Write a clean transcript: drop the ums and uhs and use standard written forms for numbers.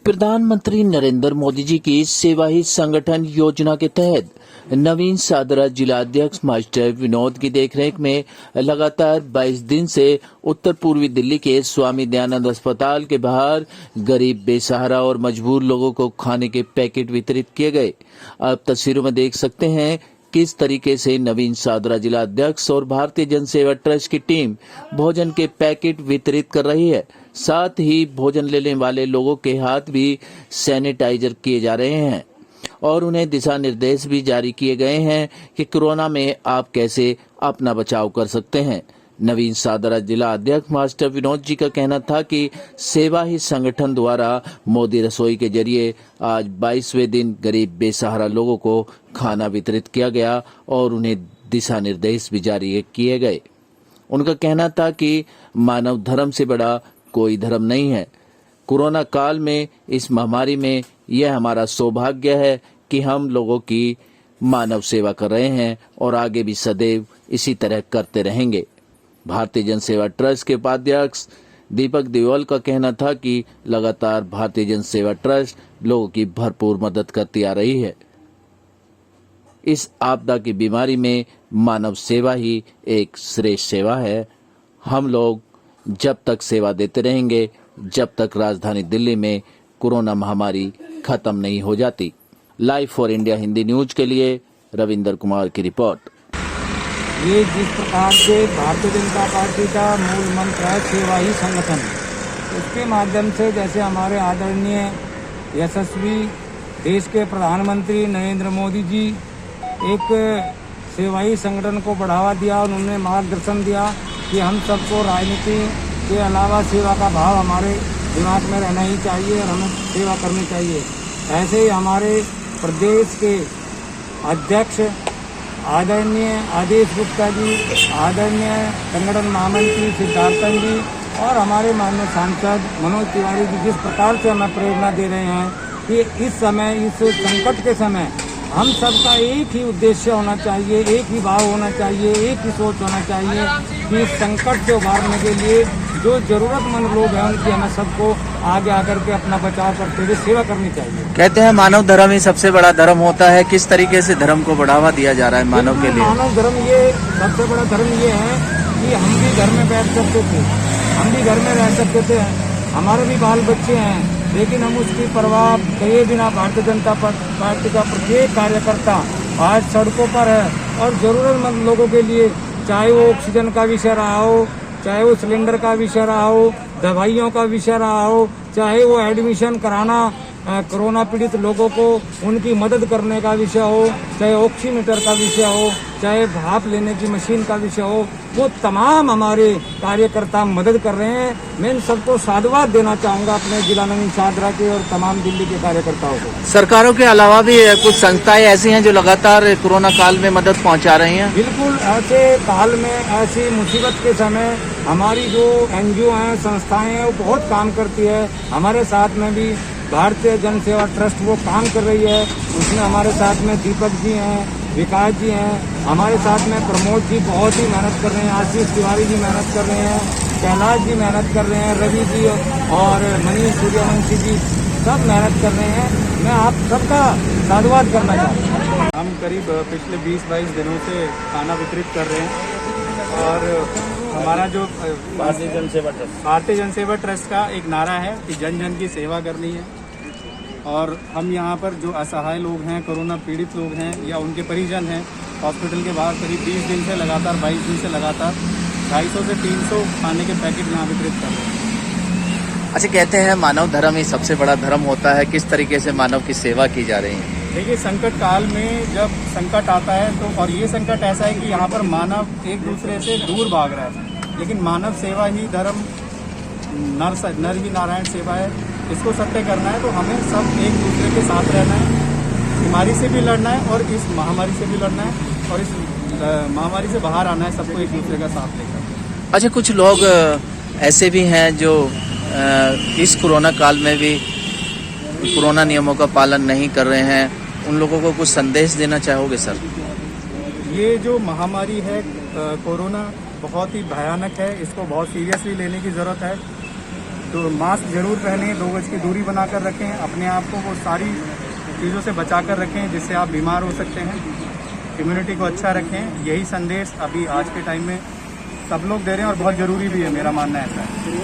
प्रधानमंत्री नरेंद्र मोदी जी की सेवा ही संगठन योजना के तहत नवीन सादरा जिला अध्यक्ष मास्टर विनोद की देखरेख में लगातार 22 दिन से उत्तर पूर्वी दिल्ली के स्वामी दयानंद अस्पताल के बाहर गरीब, बेसहारा और मजबूर लोगों को खाने के पैकेट वितरित किए गए। आप तस्वीरों में देख सकते हैं किस तरीके से नवीन सादरा जिला अध्यक्ष और भारतीय जन सेवा ट्रस्ट की टीम भोजन के पैकेट वितरित कर रही है। साथ ही भोजन लेने वाले लोगों के हाथ भी सैनिटाइजर किए जा रहे हैं और उन्हें दिशा निर्देश भी जारी किए गए हैं कि कोरोना में आप कैसे अपना बचाव कर सकते हैं। नवीन सादरा जिला अध्यक्ष मास्टर विनोद जी का कहना था कि सेवा ही संगठन द्वारा मोदी रसोई के जरिए आज 22वें दिन गरीब, बेसहारा लोगों को खाना वितरित किया गया और उन्हें दिशा निर्देश भी जारी किए गए। उनका कहना था कि मानव धर्म से बड़ा कोई धर्म नहीं है। कोरोना काल में, इस महामारी में यह हमारा सौभाग्य है कि हम लोगों की मानव सेवा कर रहे हैं और आगे भी सदैव इसी तरह करते रहेंगे। भारतीय जन सेवा ट्रस्ट के उपाध्यक्ष दीपक दियोल का कहना था कि लगातार भारतीय जन सेवा ट्रस्ट लोगों की भरपूर मदद करती आ रही है। इस आपदा की बीमारी में मानव सेवा ही एक श्रेष्ठ सेवा है। हम लोग जब तक सेवा देते रहेंगे, जब तक राजधानी दिल्ली में कोरोना महामारी खत्म नहीं हो जाती। Live for India Hindi news के लिए रविंदर कुमार की रिपोर्ट। ये जिस प्रकार से भारतीय जनता पार्टी का मूल मंत्र है सेवा ही संगठन, उसके माध्यम से जैसे हमारे आदरणीय यशस्वी देश के प्रधानमंत्री नरेंद्र मोदी जी एक सेवा ही संगठन को बढ़ावा दिया, उन्होंने मार्गदर्शन दिया कि हम सबको राजनीति के अलावा सेवा का भाव हमारे दिमाग में रहना ही चाहिए और हमें सेवा करनी चाहिए। ऐसे ही हमारे प्रदेश के अध्यक्ष आदरणीय आदेश गुप्ता जी, आदरणीय संगठन महामंत्री सिद्धार्थन जी और हमारे माननीय सांसद मनोज तिवारी जी जिस प्रकार से हमें प्रेरणा दे रहे हैं कि इस समय, इस संकट के समय हम सबका एक ही उद्देश्य होना चाहिए, एक ही भाव होना चाहिए, एक ही सोच होना चाहिए कि इस संकट से उभारने के लिए जो जरूरतमंद लोग हैं उनकी हमें सबको आगे आकर के अपना बचाव करते हुए सेवा करनी चाहिए। कहते हैं मानव धर्म ही सबसे बड़ा धर्म होता है। किस तरीके से धर्म को बढ़ावा दिया जा रहा है मानव के लिए? मानव धर्म ये सबसे बड़ा धर्म ये है कि हम भी घर में बैठ सकते थे, हम भी घर में रह सकते थे, हमारे भी बाल बच्चे हैं, लेकिन हम उसकी परवाह किए बिना भारतीय जनता पार्टी का प्रत्येक कार्यकर्ता आज सड़कों पर है और जरूरतमंद लोगों के लिए, चाहे वो ऑक्सीजन का विषय रहा हो, चाहे वो सिलेंडर का विषय रहा हो, दवाइयों का विषय रहा हो, चाहे वो एडमिशन कराना कोरोना पीड़ित लोगों को उनकी मदद करने का विषय हो, चाहे ऑक्सीमीटर का विषय हो, चाहे भाप लेने की मशीन का विषय हो, वो तमाम हमारे कार्यकर्ता मदद कर रहे हैं। मैं इन सबको साधुवाद देना चाहूँगा अपने जिला नवीन सादरा के और तमाम दिल्ली के कार्यकर्ताओं को। सरकारों के अलावा भी कुछ संस्थाएं ऐसी हैं जो लगातार कोरोना काल में मदद पहुँचा रही हैं। बिल्कुल, ऐसे काल में, ऐसी मुसीबत के समय हमारी जो NGO हैं, संस्थाएं हैं, वो बहुत काम करती है। हमारे साथ में भी भारतीय जन सेवा ट्रस्ट वो काम कर रही है, उसमें हमारे साथ में दीपक जी हैं, विकास जी हैं, हमारे साथ में प्रमोद जी बहुत ही मेहनत कर रहे हैं, आशीष तिवारी जी मेहनत कर रहे हैं, कैलाश जी मेहनत कर रहे हैं, रवि जी और मनीष सूर्यवंशी जी सब मेहनत कर रहे हैं। मैं आप सबका साधुवाद करना चाहता हूँ। हम करीब पिछले 20-22 दिनों से खाना वितरित कर रहे हैं और हमारा जो भारतीय जन सेवा ट्रस्ट का एक नारा है कि जन जन की सेवा करनी है और हम यहाँ पर जो असहाय लोग हैं, कोरोना पीड़ित लोग हैं या उनके परिजन हैं, हॉस्पिटल के बाहर करीब 20 दिन से लगातार, 22 दिन से लगातार 250 से 300 खाने के पैकेट यहाँ वितरित कर रहे हैं। अच्छा, कहते हैं मानव धर्म ही सबसे बड़ा धर्म होता है। किस तरीके से मानव की सेवा की जा रही है? देखिए, संकट काल में जब संकट आता है तो, और ये संकट ऐसा है कि यहाँ पर मानव एक दूसरे से दूर भाग रहा है, लेकिन मानव सेवा ही धर्म, नर ही नारायण सेवा है। इसको सत्य करना है तो हमें सब एक दूसरे के साथ रहना है, बीमारी से भी लड़ना है और इस महामारी से भी लड़ना है और इस महामारी से बाहर आना है, सबको एक दूसरे का साथ लेकर। अच्छा, कुछ लोग ऐसे भी हैं जो इस कोरोना काल में भी कोरोना नियमों का पालन नहीं कर रहे हैं, उन लोगों को कुछ संदेश देना चाहोगे सर? ये जो महामारी है कोरोना बहुत ही भयानक है, इसको बहुत सीरियसली लेने की ज़रूरत है। तो मास्क जरूर पहनें, 2 गज की दूरी बनाकर रखें, अपने आप को वो सारी चीज़ों से बचाकर रखें जिससे आप बीमार हो सकते हैं। इम्यूनिटी को अच्छा रखें, यही संदेश अभी आज के टाइम में सब लोग दे रहे हैं और बहुत ज़रूरी भी है, मेरा मानना ऐसा है।